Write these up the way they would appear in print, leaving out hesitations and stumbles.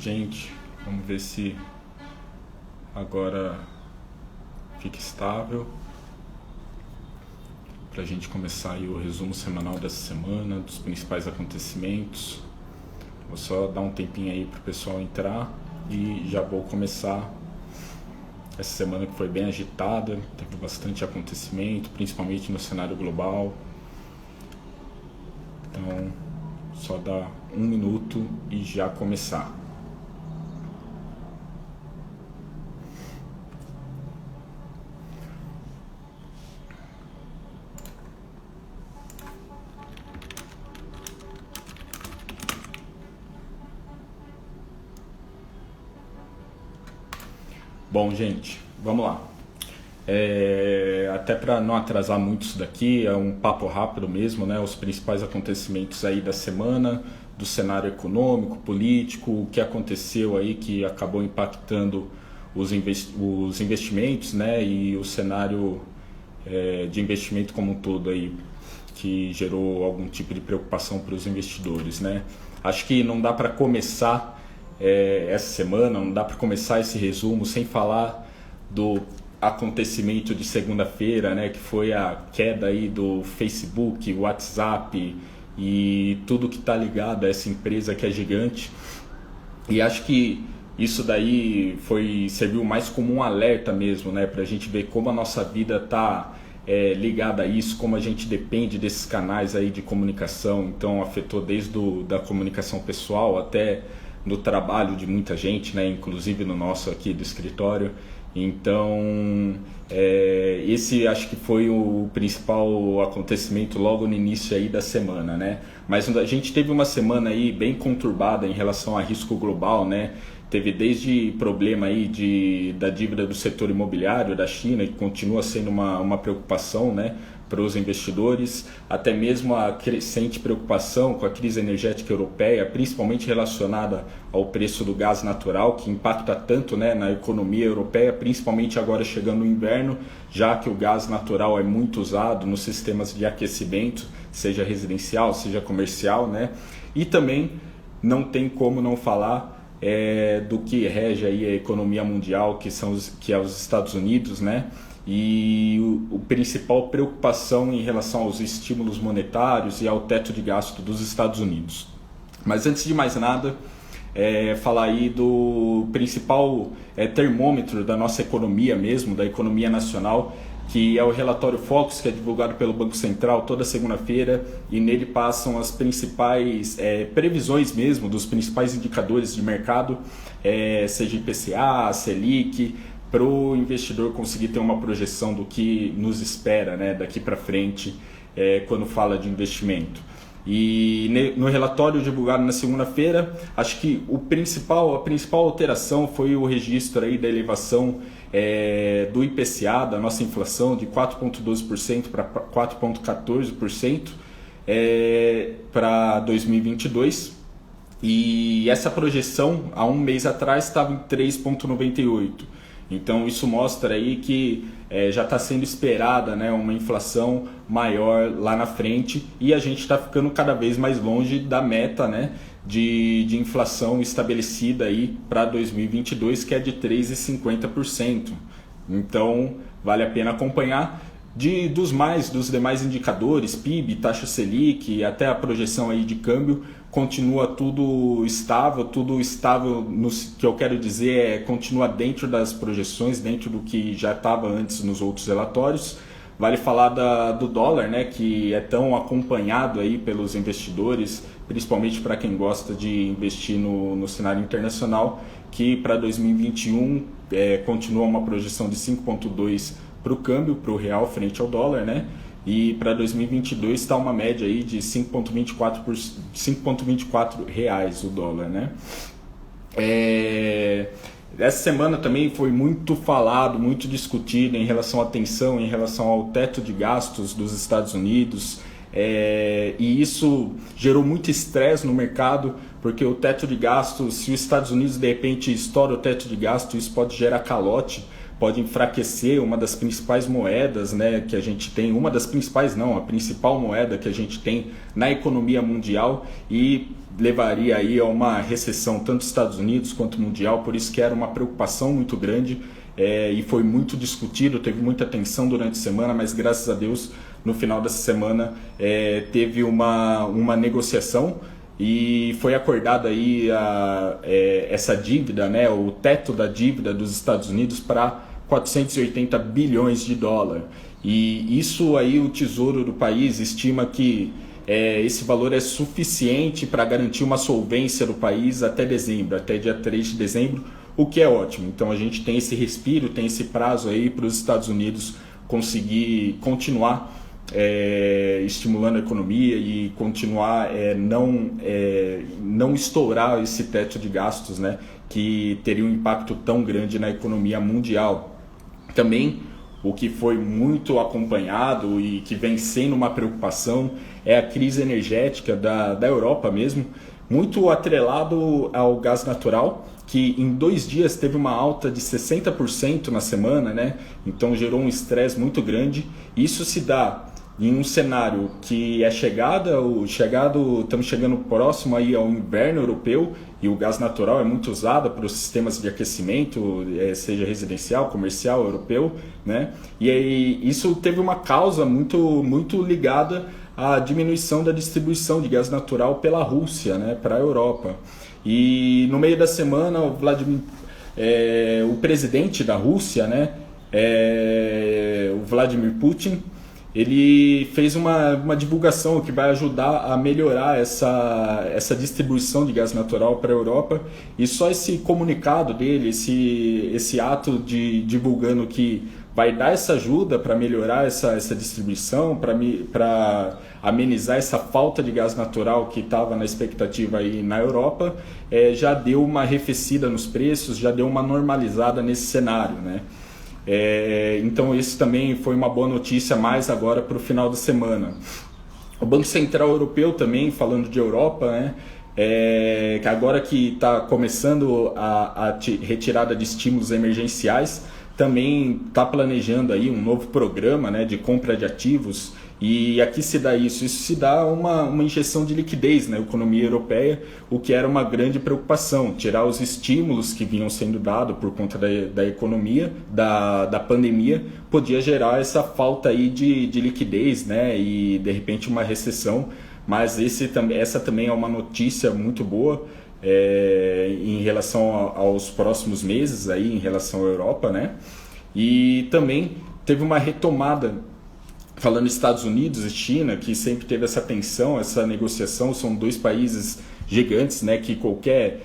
Gente, vamos ver se agora fica estável para a gente começar aí o resumo semanal dessa semana, dos principais acontecimentos. Vou só dar um tempinho aí para o pessoal entrar e já vou começar essa semana que foi bem agitada, teve bastante acontecimento, principalmente no cenário global. Então, só dar um minuto e já começar. Bom, gente, vamos lá. Até para não atrasar muito isso daqui, é um papo rápido mesmo, né? Os principais acontecimentos aí da semana, do cenário econômico, político, o que aconteceu aí que acabou impactando os investimentos, né? E o cenário de investimento como um todo aí, que gerou algum tipo de preocupação para os investidores, né? Acho que não dá para começar essa semana, não dá para começar esse resumo sem falar do acontecimento de segunda-feira, né, que foi a queda aí do Facebook, WhatsApp e tudo que está ligado a essa empresa que é gigante. E acho que isso daí serviu mais como um alerta mesmo, né, para a gente ver como a nossa vida está ligada a isso, como a gente depende desses canais aí de comunicação. Então afetou desde da comunicação pessoal até no trabalho de muita gente, né, inclusive no nosso aqui do escritório. Então, esse acho que foi o principal acontecimento logo no início aí da semana, né? Mas a gente teve uma semana aí bem conturbada em relação a risco global, né? Teve desde problema aí da dívida do setor imobiliário da China, que continua sendo uma preocupação, né, para os investidores, até mesmo a crescente preocupação com a crise energética europeia, principalmente relacionada ao preço do gás natural, que impacta tanto, né, na economia europeia, principalmente agora chegando o inverno, já que o gás natural é muito usado nos sistemas de aquecimento, seja residencial, seja comercial, né? E também não tem como não falar do que rege aí a economia mundial, que é os Estados Unidos, né? E a principal preocupação em relação aos estímulos monetários e ao teto de gasto dos Estados Unidos. Mas antes de mais nada, falar aí do principal termômetro da nossa economia mesmo, da economia nacional, que é o relatório Focus, que é divulgado pelo Banco Central toda segunda-feira, e nele passam as principais previsões mesmo dos principais indicadores de mercado, seja IPCA, Selic, para o investidor conseguir ter uma projeção do que nos espera, né, daqui para frente, quando fala de investimento. E no relatório divulgado na segunda-feira, acho que a principal alteração foi o registro aí da elevação do IPCA, da nossa inflação, de 4,12% para 4,14% para 2022. E essa projeção, há um mês atrás, estava em 3,98%. Então isso mostra aí que já está sendo esperada, né, uma inflação maior lá na frente, e a gente está ficando cada vez mais longe da meta, né, de inflação estabelecida aí para 2022, que é de 3,50%. Então vale a pena acompanhar. Dos demais indicadores, PIB, taxa Selic, até a projeção aí de câmbio, continua tudo estável, que eu quero dizer continua dentro das projeções, dentro do que já estava antes nos outros relatórios. Vale falar do dólar, né, que é tão acompanhado aí pelos investidores, principalmente para quem gosta de investir no cenário internacional, que para 2021 continua uma projeção de 5,2 para o câmbio, para o real frente ao dólar, né? E para 2022 está uma média aí de 5,24 reais o dólar, né? Essa semana também foi muito falado, muito discutido em relação à tensão, em relação ao teto de gastos dos Estados Unidos, e isso gerou muito estresse no mercado, porque o teto de gastos, se os Estados Unidos de repente estoura o teto de gasto, isso pode gerar calote pode enfraquecer uma das principais moedas, né, que a gente tem, uma das principais não, a principal moeda que a gente tem na economia mundial e levaria aí a uma recessão tanto dos Estados Unidos quanto mundial, por isso que era uma preocupação muito grande e foi muito discutido, teve muita tensão durante a semana, mas graças a Deus no final dessa semana teve uma negociação e foi acordada aí essa dívida, né, o teto da dívida dos Estados Unidos para 480 bilhões de dólares. E isso aí o Tesouro do país estima que esse valor é suficiente para garantir uma solvência do país até dezembro, até dia 3 de dezembro, o que é ótimo. Então a gente tem esse respiro, tem esse prazo aí para os Estados Unidos conseguir continuar estimulando a economia e continuar não estourar esse teto de gastos, né, que teria um impacto tão grande na economia mundial. Também o que foi muito acompanhado e que vem sendo uma preocupação é a crise energética da Europa mesmo, muito atrelado ao gás natural, que em 2 dias teve uma alta de 60% na semana, né? Então gerou um estresse muito grande. Isso se dá em um cenário que estamos chegando próximo aí ao inverno europeu e o gás natural é muito usado para os sistemas de aquecimento, seja residencial, comercial, europeu, né? E aí isso teve uma causa muito ligada à diminuição da distribuição de gás natural pela Rússia, né, para a Europa. E no meio da semana o presidente da Rússia, né, o Vladimir Putin, ele fez uma divulgação que vai ajudar a melhorar essa distribuição de gás natural para a Europa, e só esse comunicado dele, esse ato de divulgando que vai dar essa ajuda para melhorar essa distribuição, para amenizar essa falta de gás natural que estava na expectativa aí na Europa, já deu uma arrefecida nos preços, já deu uma normalizada nesse cenário, né? Então isso também foi uma boa notícia mais agora para o final da semana. O Banco Central Europeu também, falando de Europa, né, que agora que está começando a retirada de estímulos emergenciais, também está planejando aí um novo programa, né, de compra de ativos. E aqui se dá isso se dá uma injeção de liquidez na economia europeia, o que era uma grande preocupação, tirar os estímulos que vinham sendo dados por conta da economia, da pandemia, podia gerar essa falta aí de liquidez, né, e de repente uma recessão, mas essa também é uma notícia muito boa em relação aos próximos meses, aí, em relação à Europa, né, e também teve uma retomada. Falando Estados Unidos e China, que sempre teve essa tensão, essa negociação, são 2 países gigantes, né, que qualquer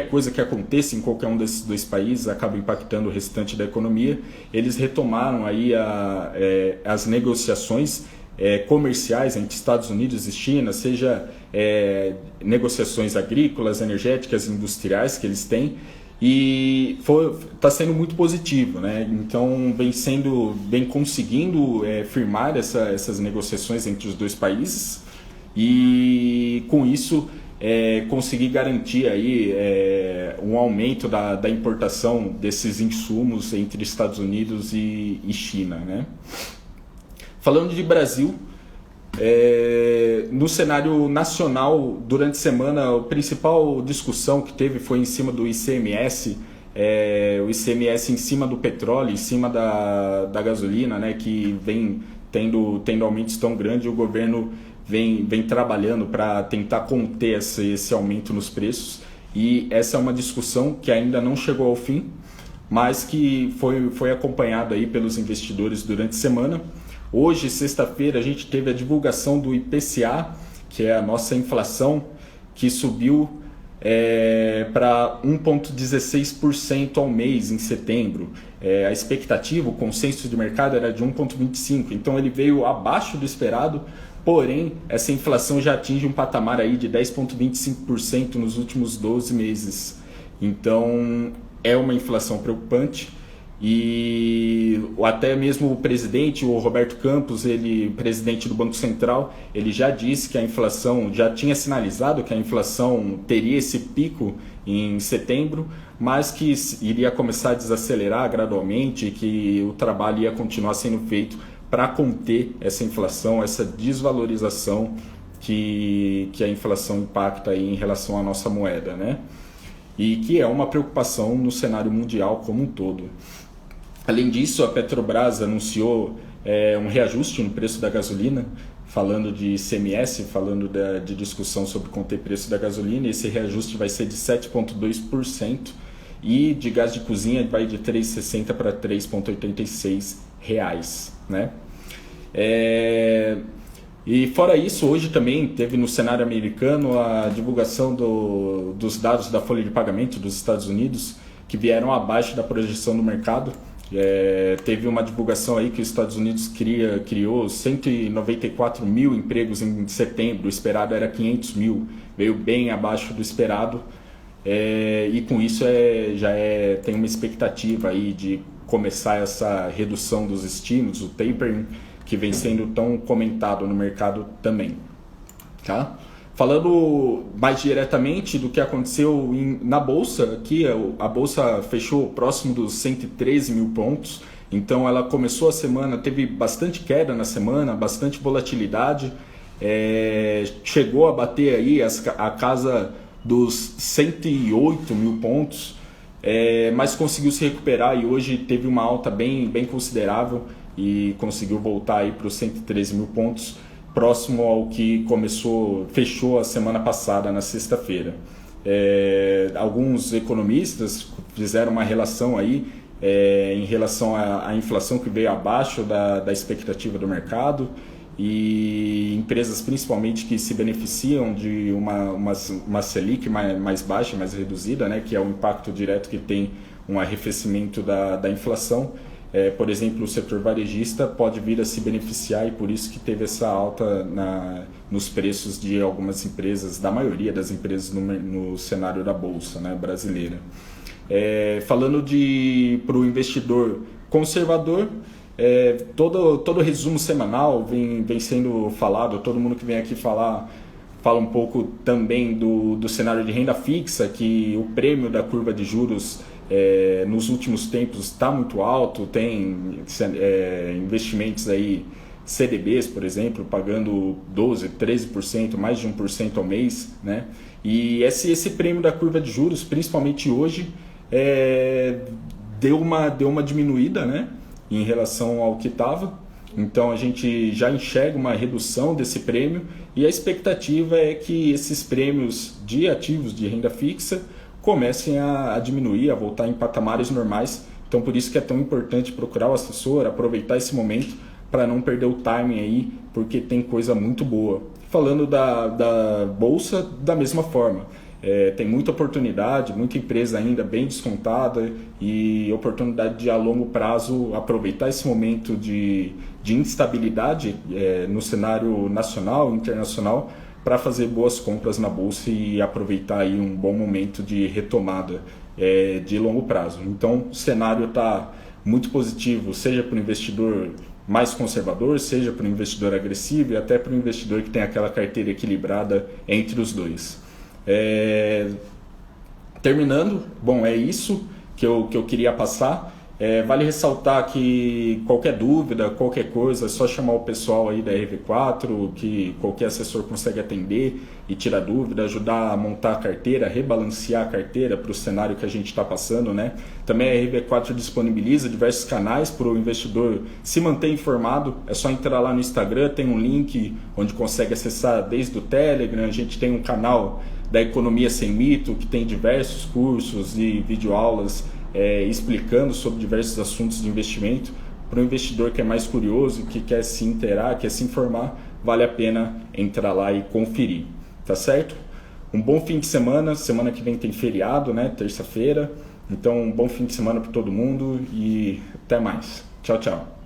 coisa que aconteça em qualquer um desses 2 países acaba impactando o restante da economia. Eles retomaram aí as negociações comerciais entre Estados Unidos e China, seja negociações agrícolas, energéticas, industriais que eles têm, e está sendo muito positivo, né? Então vem conseguindo firmar essas negociações entre os 2 países e com isso conseguir garantir aí um aumento da importação desses insumos entre Estados Unidos e China, né? Falando de Brasil, no cenário nacional, durante a semana, a principal discussão que teve foi em cima do ICMS, o ICMS em cima do petróleo, em cima da gasolina, né, que vem tendo aumentos tão grandes. O governo vem trabalhando para tentar conter esse aumento nos preços, e essa é uma discussão que ainda não chegou ao fim, mas que foi acompanhada aí pelos investidores durante a semana. Hoje, sexta-feira, a gente teve a divulgação do IPCA, que é a nossa inflação, que subiu para 1,16% ao mês em setembro. A expectativa, o consenso de mercado era de 1,25%, então ele veio abaixo do esperado, porém essa inflação já atinge um patamar aí de 10,25% nos últimos 12 meses. Então é uma inflação preocupante. E até mesmo o presidente, o Roberto Campos, presidente do Banco Central, ele já disse que a inflação, já tinha sinalizado que a inflação teria esse pico em setembro, mas que iria começar a desacelerar gradualmente e que o trabalho ia continuar sendo feito para conter essa inflação, essa desvalorização que a inflação impacta aí em relação à nossa moeda, né? E que é uma preocupação no cenário mundial como um todo. Além disso, a Petrobras anunciou um reajuste no preço da gasolina, falando de ICMS, falando de discussão sobre conter preço da gasolina. Esse reajuste vai ser de 7,2% e de gás de cozinha vai de R$ 3,60 para R$ 3,86, né? E fora isso, hoje também teve no cenário americano a divulgação dos dados da folha de pagamento dos Estados Unidos, que vieram abaixo da projeção do mercado. Teve uma divulgação aí que os Estados Unidos criou 194 mil empregos em setembro, o esperado era 500 mil, veio bem abaixo do esperado, e com isso tem uma expectativa aí de começar essa redução dos estímulos, o tapering, que vem sendo tão comentado no mercado também. Tá? Falando mais diretamente do que aconteceu na Bolsa, aqui a Bolsa fechou próximo dos 113 mil pontos, então ela começou a semana, teve bastante queda na semana, bastante volatilidade, chegou a bater aí a casa dos 108 mil pontos, mas conseguiu se recuperar e hoje teve uma alta bem considerável e conseguiu voltar aí para os 113 mil pontos, próximo ao que fechou a semana passada, na sexta-feira. Alguns economistas fizeram uma relação aí em relação à inflação que veio abaixo da expectativa do mercado e empresas principalmente que se beneficiam de uma Selic mais baixa, mais reduzida, né, que é o impacto direto que tem um arrefecimento da inflação. Por exemplo, o setor varejista pode vir a se beneficiar e por isso que teve essa alta nos preços de algumas empresas, da maioria das empresas no cenário da Bolsa, né, brasileira. Falando para o investidor conservador, todo resumo semanal vem sendo falado, todo mundo que vem aqui fala um pouco também do cenário de renda fixa, que o prêmio da curva de juros nos últimos tempos está muito alto, tem investimentos aí, CDBs, por exemplo, pagando 12%, 13%, mais de 1% ao mês, né? E esse prêmio da curva de juros, principalmente hoje, deu uma diminuída, né, em relação ao que estava. Então a gente já enxerga uma redução desse prêmio e a expectativa é que esses prêmios de ativos de renda fixa comecem a diminuir, a voltar em patamares normais. Então por isso que é tão importante procurar o assessor, aproveitar esse momento para não perder o timing aí, porque tem coisa muito boa. Falando da Bolsa, da mesma forma. Tem muita oportunidade, muita empresa ainda bem descontada e oportunidade de a longo prazo aproveitar esse momento de instabilidade no cenário nacional e internacional para fazer boas compras na Bolsa e aproveitar aí um bom momento de retomada de longo prazo. Então o cenário está muito positivo, seja para o investidor mais conservador, seja para o investidor agressivo e até para o investidor que tem aquela carteira equilibrada entre os dois. Terminando, bom, é isso que eu queria passar. Vale ressaltar que qualquer dúvida, qualquer coisa, é só chamar o pessoal aí da RV4, que qualquer assessor consegue atender e tirar dúvida, ajudar a montar a carteira, rebalancear a carteira para o cenário que a gente está passando, né? Também a RV4 disponibiliza diversos canais para o investidor se manter informado. É só entrar lá no Instagram, tem um link onde consegue acessar desde o Telegram. A gente tem um canal da Economia Sem Mito, que tem diversos cursos e videoaulas explicando sobre diversos assuntos de investimento. Para o investidor que é mais curioso, que quer se inteirar, quer se informar, vale a pena entrar lá e conferir, tá certo? Um bom fim de semana, semana que vem tem feriado, né, terça-feira, então um bom fim de semana para todo mundo e até mais. Tchau, tchau.